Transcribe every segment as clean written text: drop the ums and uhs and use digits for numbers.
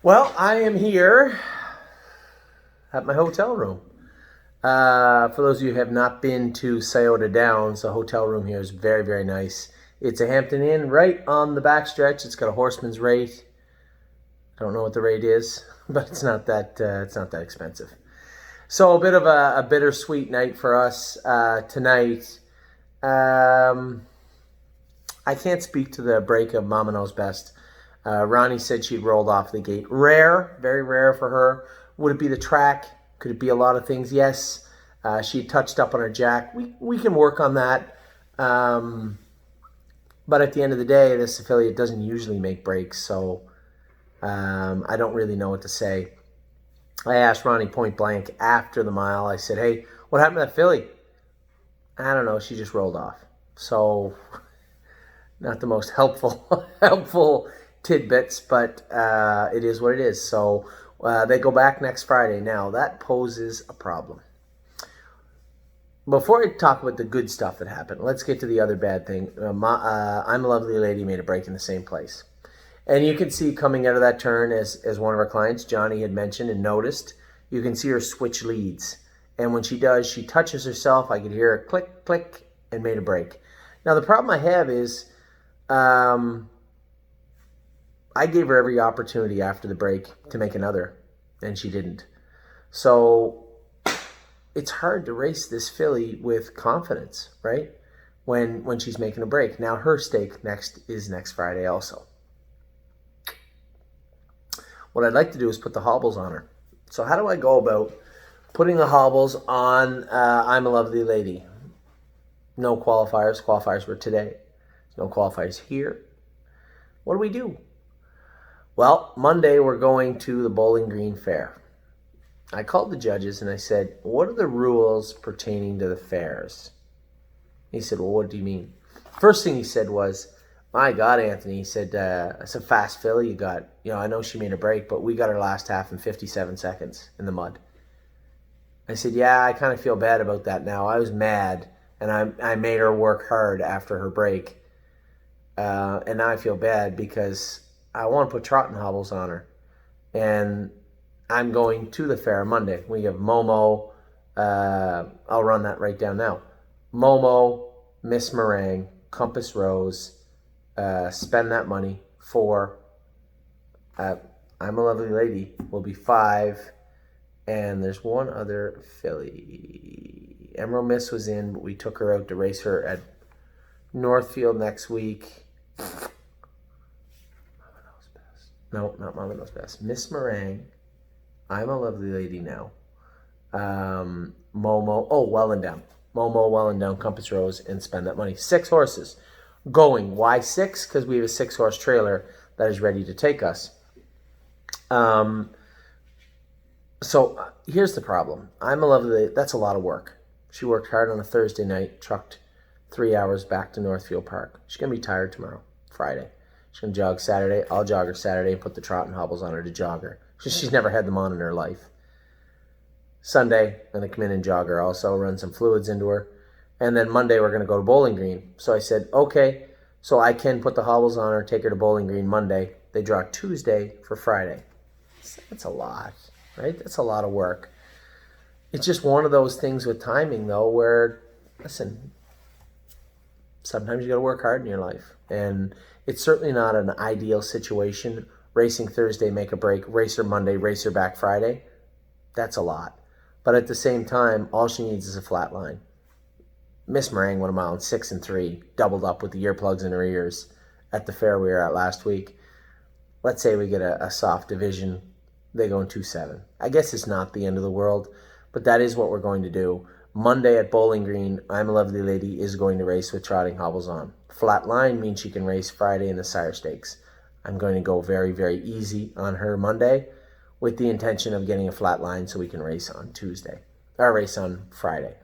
Well, I am here at my hotel room. For those of you who have not been to Scioto Downs, the hotel room here is very, very nice. It's a Hampton Inn right on the backstretch. It's got a horseman's rate. I don't know what the rate is, but it's not that expensive. So a bit of a bittersweet night for us tonight. Um, I can't speak to the break of Mama Knows Best. Ronnie said she'd rolled off the gate. Rare, very rare for her. Would it be the track? Could it be a lot of things? Yes. She touched up on her jack. We can work on that. But at the end of the day, this affiliate doesn't usually make breaks, so I don't really know what to say. I asked Ronnie point blank after the mile. I said, "Hey, what happened to that filly?" I don't know. She just rolled off. So not the most helpful helpful tidbits, but it is what it is. So they go back next Friday. Now that poses a problem. Before I talk about the good stuff that happened, let's get to the other bad thing. I'm a Lovely Lady made a break in the same place. And you can see coming out of that turn, as one of our clients, Johnny, had mentioned and noticed, you can see her switch leads. And when she does, she touches herself. I could hear her click, click, and made a break. Now, the problem I have is I gave her every opportunity after the break to make another, and she didn't. So it's hard to race this filly with confidence, right? When she's making a break. Now, her stake is next Friday also. What I'd like to do is put the hobbles on her. So how do I go about putting the hobbles on I'm a Lovely Lady? No qualifiers. Qualifiers were today. No qualifiers here. What do we do? Well, Monday we're going to the Bowling Green Fair. I called the judges and I said, "What are the rules pertaining to the fairs?" He said, "Well, what do you mean?" First thing he said was, "My God, Anthony," he said, "it's a fast filly you got. I know she made a break, but we got her last half in 57 seconds in the mud." I said, "Yeah, I kind of feel bad about that now. I was mad, and I made her work hard after her break. And now I feel bad because I want to put trotting hobbles on her. And I'm going to the fair Monday. We have Momo. I'll run that right down now. Momo, Miss Meringue, Compass Rose. Spend that money for I'm a Lovely Lady will be 5. And there's one other filly. Emerald Miss was in, but we took her out to race her at Northfield next week. Mama Knows Best. No, not Mama Knows Best. Miss Meringue. I'm a Lovely Lady now. Momo. Oh, Well and Down. Momo, Well and Down, Compass Rose, and Spend That Money. 6 horses going. Why 6? Because we have a 6-horse trailer that is ready to take us. So here's the problem. I'm a Lovely Lady. That's a lot of work. She worked hard on a Thursday night, trucked 3 hours back to Northfield Park. She's going to be tired tomorrow, Friday. She's going to jog Saturday. I'll jog her Saturday and put the trot and hobbles on her to jog her. She's never had them on in her life. Sunday, I'm going to come in and jog her also, run some fluids into her. And then Monday, we're going to go to Bowling Green. So I said, okay, so I can put the hobbles on her, take her to Bowling Green Monday. They draw Tuesday for Friday. That's a lot, right? That's a lot of work. It's just one of those things with timing, though, where, listen, sometimes you got to work hard in your life. And it's certainly not an ideal situation. Racing Thursday, make a break, race her Monday, race her back Friday. That's a lot. But at the same time, all she needs is a flat line. Miss Meringue went a mile in 6 and 3, doubled up with the earplugs in her ears at the fair we were at last week. Let's say we get a soft division. They go in 2-7. I guess it's not the end of the world, but that is what we're going to do. Monday at Bowling Green, I'm a Lovely Lady is going to race with trotting hobbles on. Flat line means she can race Friday in the Sire Stakes. I'm going to go very, very easy on her Monday with the intention of getting a flat line so we can race on Tuesday, or race on Friday.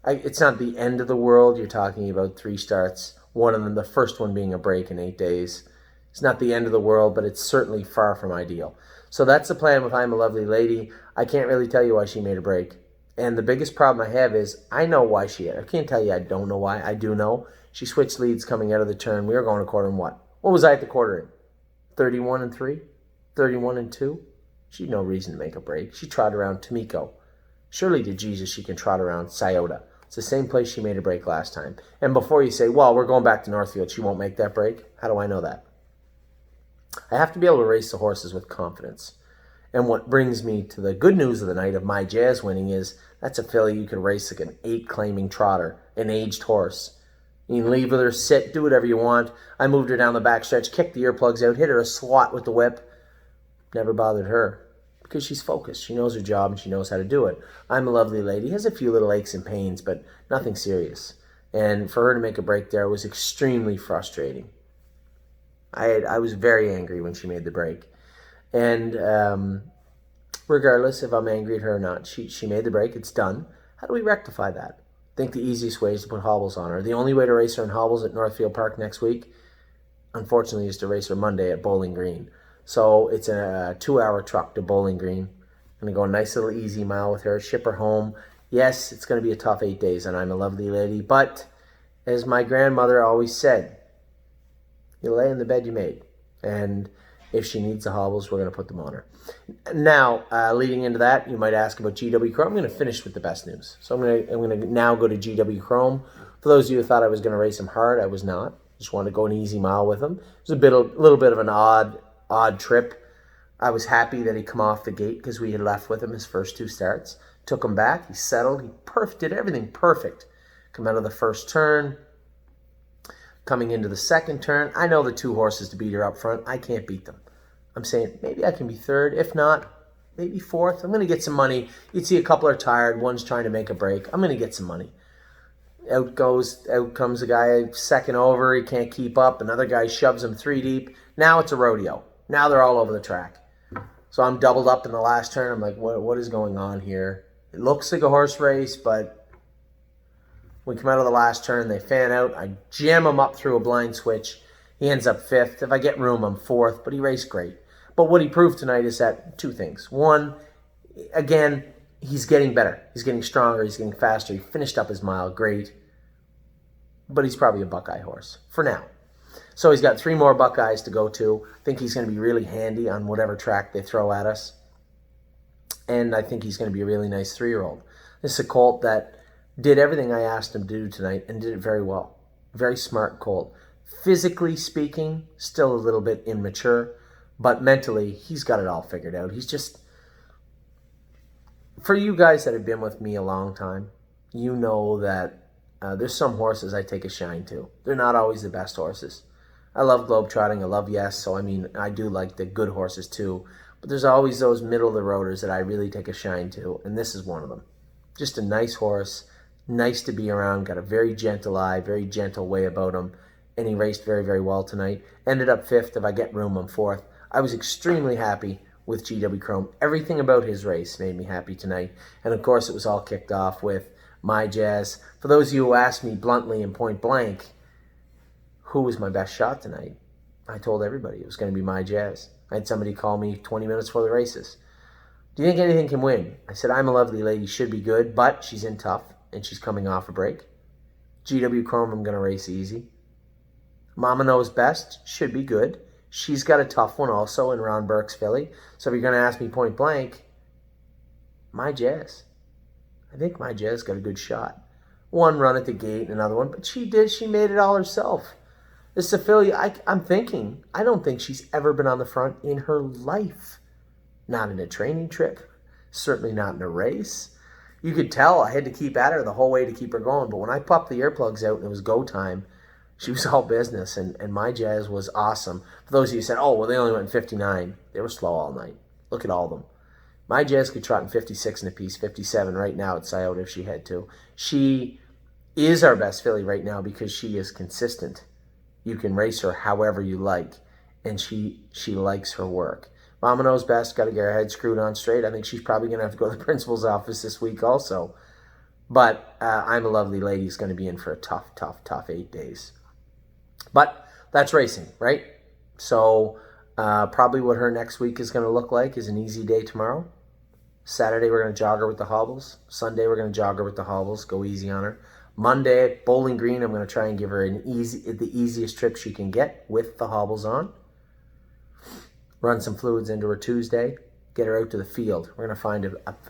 It's not the end of the world. You're talking about 3 starts, one of them, the first one being a break in 8 days. It's not the end of the world, but it's certainly far from ideal. So that's the plan with I'm a Lovely Lady. I can't really tell you why she made a break. And the biggest problem I have is I know why she had. I can't tell you I don't know why. I do know. She switched leads coming out of the turn. We were going a quarter in what? What was I at the quarter in? 31 and 3? 31-2. She'd no reason to make a break. She trotted around Tomiko. Surely to Jesus she can trot around Scioto. It's the same place she made a break last time. And before you say, well, we're going back to Northfield, she won't make that break. How do I know that? I have to be able to race the horses with confidence. And what brings me to the good news of the night of My Jazz winning is that's a filly you can race like an 8-claiming trotter, an aged horse. You can leave with her, sit, do whatever you want. I moved her down the backstretch, kicked the earplugs out, hit her a swat with the whip. Never bothered her because she's focused. She knows her job and she knows how to do it. I'm a Lovely Lady. Has a few little aches and pains, but nothing serious. And for her to make a break there was extremely frustrating. I was very angry when she made the break. And regardless if I'm angry at her or not, she made the break. It's done. How do we rectify that? I think the easiest way is to put hobbles on her. The only way to race her in hobbles at Northfield Park next week, unfortunately, is to race her Monday at Bowling Green. So it's a 2-hour truck to Bowling Green. I'm going to go a nice little easy mile with her, ship her home. Yes, it's going to be a tough 8 days, and I'm a Lovely Lady. But as my grandmother always said, you lay in the bed you made. And if she needs the hobbles, we're going to put them on her. Now, leading into that, you might ask about GW Chrome. I'm going to finish with the best news. So I'm going to now go to GW Chrome. For those of you who thought I was going to race him hard, I was not. Just wanted to go an easy mile with him. It was a little bit of an odd trip. I was happy that he come off the gate because we had left with him his first 2 starts. Took him back. He settled. He did everything perfect. Come out of the first turn. Coming into the second turn, I know the 2 horses to beat her up front. I can't beat them. I'm saying maybe I can be 3rd. If not, maybe 4th. I'm going to get some money. You'd see a couple are tired. One's trying to make a break. I'm going to get some money. Out comes a guy second over. He can't keep up. Another guy shoves him 3 deep. Now it's a rodeo. Now they're all over the track. So I'm doubled up in the last turn. I'm like, what is going on here? It looks like a horse race, but we come out of the last turn, they fan out. I jam him up through a blind switch. He ends up 5th. If I get room, I'm 4th, but he raced great. But what he proved tonight is that 2 things. One, again, he's getting better. He's getting stronger. He's getting faster. He finished up his mile great. But he's probably a Buckeye horse for now. So he's got 3 more Buckeyes to go to. I think he's going to be really handy on whatever track they throw at us. And I think he's going to be a really nice 3-year-old. This is a colt that did everything I asked him to do tonight and did it very well. Very smart colt. Physically speaking, still a little bit immature, but mentally, he's got it all figured out. He's just, for you guys that have been with me a long time, you know that there's some horses I take a shine to. They're not always the best horses. I love globetrotting. I love Yes, so I mean, I do like the good horses too, but there's always those middle-of-the-roaders that I really take a shine to, and this is one of them. Just a nice horse. Nice to be around, got a very gentle eye, very gentle way about him, and he raced very, very well tonight. Ended up 5th. If I get room, I'm 4th. I was extremely happy with GW Chrome. Everything about his race made me happy tonight. And, of course, it was all kicked off with My Jazz. For those of you who asked me bluntly and point blank, who was my best shot tonight? I told everybody it was going to be My Jazz. I had somebody call me 20 minutes before the races. Do you think anything can win? I said, I'm a Lovely Lady, should be good, but she's in tough. And she's coming off a break. GW Chrome, I'm going to race easy. Mama Knows Best, should be good. She's got a tough one also in Ron Burke's filly. So if you're going to ask me point blank, My Jazz. I think My Jazz got a good shot. One run at the gate and another one, but she made it all herself. This is a filly, I'm thinking, I don't think she's ever been on the front in her life. Not in a training trip. Certainly not in a race. You could tell I had to keep at her the whole way to keep her going. But when I popped the earplugs out and it was go time, she was all business. And My Jazz was awesome. For those of you who said, oh, well, they only went in 59. They were slow all night. Look at all of them. My Jazz could trot in 56 in a piece, 57 right now at Scioto if she had to. She is our best filly right now because she is consistent. You can race her however you like. And she likes her work. Mama Knows Best, got to get her head screwed on straight. I think she's probably going to have to go to the principal's office this week also. But I'm a Lovely Lady is going to be in for a tough 8 days. But that's racing, right? So probably what her next week is going to look like is an easy day tomorrow. Saturday, we're going to jog her with the hobbles. Sunday, we're going to jog her with the hobbles. Go easy on her. Monday, Bowling Green, I'm going to try and give her the easiest trip she can get with the hobbles on. run some fluids into her Tuesday, get her out to the field. We're going to find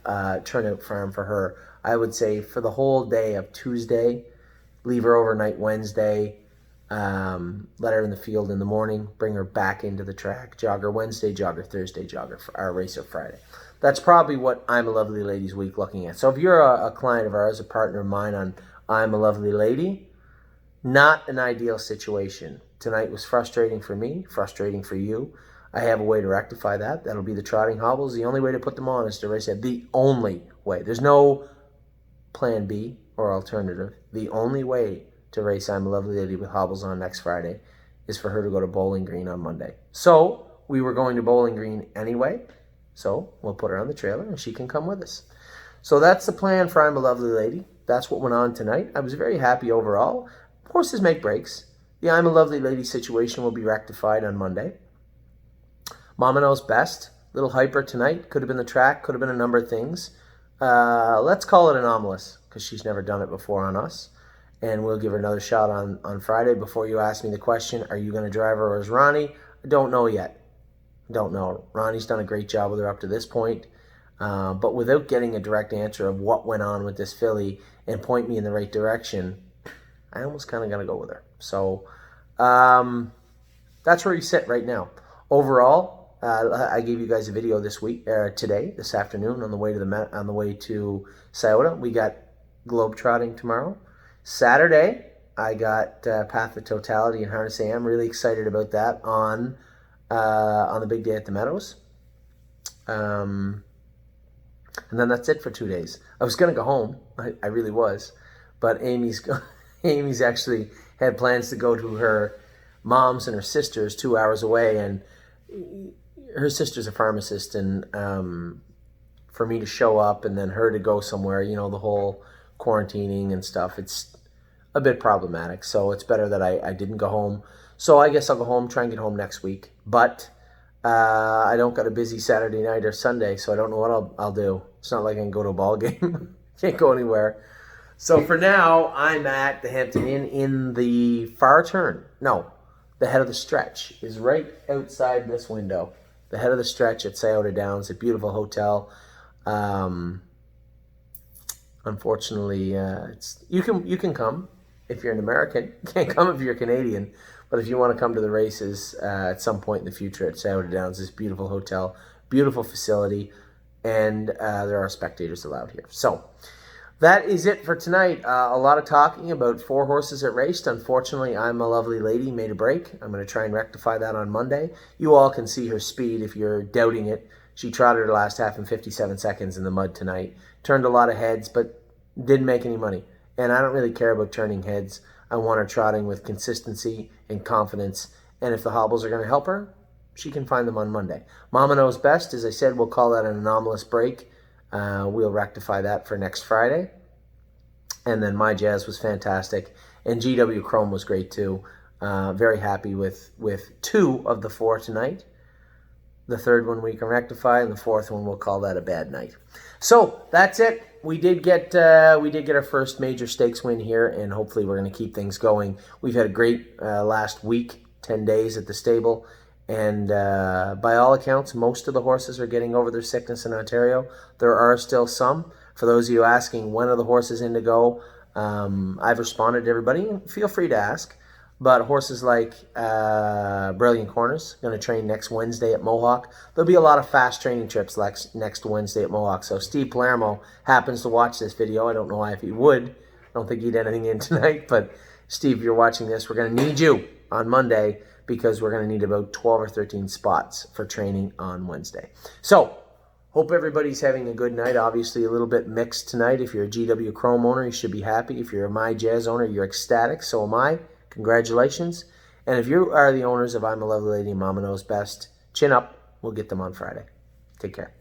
a turnout farm for her. I would say for the whole day of Tuesday, leave her overnight Wednesday, let her in the field in the morning, bring her back into the track, jog her Wednesday, jog her Thursday, jog her our race her Friday. That's probably what I'm a Lovely Lady's week looking at. So if you're a client of ours, a partner of mine on I'm a Lovely Lady, not an ideal situation. Tonight was frustrating for me, frustrating for you. I have a way to rectify that. That'll be the trotting hobbles. The only way to put them on is to race it. The only way. There's no plan B or alternative. The only way to race I'm a Lovely Lady with hobbles on next Friday is for her to go to Bowling Green on Monday. So we were going to Bowling Green anyway. So we'll put her on the trailer and she can come with us. So that's the plan for I'm a Lovely Lady. That's what went on tonight. I was very happy overall. Horses make breaks. The I'm a Lovely Lady situation will be rectified on Monday. Mama knows best. Little hyper tonight. Could have been the track. Could have been a number of things. Let's call it anomalous because she's never done it before on us. And we'll give her another shot on Friday. Before you ask me the question, are you going to drive her or is Ronnie? I don't know yet. Don't know. Ronnie's done a great job with her up to this point. But without getting a direct answer of what went on with this filly and point me in the right direction, I almost kind of got to go with her. So that's where you sit right now. Overall, I gave you guys a video this afternoon on the way to Scioto. We got globetrotting tomorrow. Saturday, I got Path of Totality and Harness AM. Really excited about that on the big day at the Meadows. And then that's it for 2 days. I was going to go home. I really was. But Amy's actually had plans to go to her mom's and her sister's 2 hours away. And her sister's a pharmacist. And for me to show up and then her to go somewhere, the whole quarantining and stuff, it's a bit problematic. So it's better that I didn't go home. So I guess I'll go home, try and get home next week. But I don't got a busy Saturday night or Sunday, so I don't know what I'll do. It's not like I can go to a ball game. Can't go anywhere. So for now, I'm at the Hampton Inn in the far turn. No, the head of the stretch is right outside this window. The head of the stretch at Scioto Downs, a beautiful hotel. Unfortunately, you can come if you're an American. You can't come if you're Canadian. But if you want to come to the races at some point in the future at Scioto Downs, this beautiful hotel, beautiful facility, and there are spectators allowed here. So that is it for tonight. A lot of talking about 4 horses that raced. Unfortunately, I'm a Lovely Lady made a break. I'm going to try and rectify that on Monday. You all can see her speed if you're doubting it. She trotted her last half in 57 seconds in the mud tonight. Turned a lot of heads, but didn't make any money. And I don't really care about turning heads. I want her trotting with consistency and confidence. And if the hobbles are going to help her, she can find them on Monday. Mama knows best. As I said, we'll call that an anomalous break. We'll rectify that for next Friday. And then My Jazz was fantastic. And GW Chrome was great too. Very happy with 2 of the 4 tonight. The 3rd one we can rectify, and the 4th one we'll call that a bad night. So that's it. We did get our first major stakes win here, and hopefully we're going to keep things going. We've had a great last week, 10 days at the stable, and by all accounts, most of the horses are getting over their sickness in Ontario. There are still some. For those of you asking when are the horses in to go, I've responded to everybody. Feel free to ask. But horses like Brilliant Corners going to train next Wednesday at Mohawk. There'll be a lot of fast training trips next Wednesday at Mohawk. So Steve Palermo happens to watch this video. I don't know why if he would. I don't think he'd anything in tonight. But Steve, if you're watching this, we're going to need you on Monday because we're going to need about 12 or 13 spots for training on Wednesday. So hope everybody's having a good night. Obviously a little bit mixed tonight. If you're a GW Chrome owner, you should be happy. If you're a My Jazz owner, you're ecstatic. So am I. Congratulations. And if you are the owners of I'm a Lovely Lady and Mama Knows Best, chin up. We'll get them on Friday. Take care.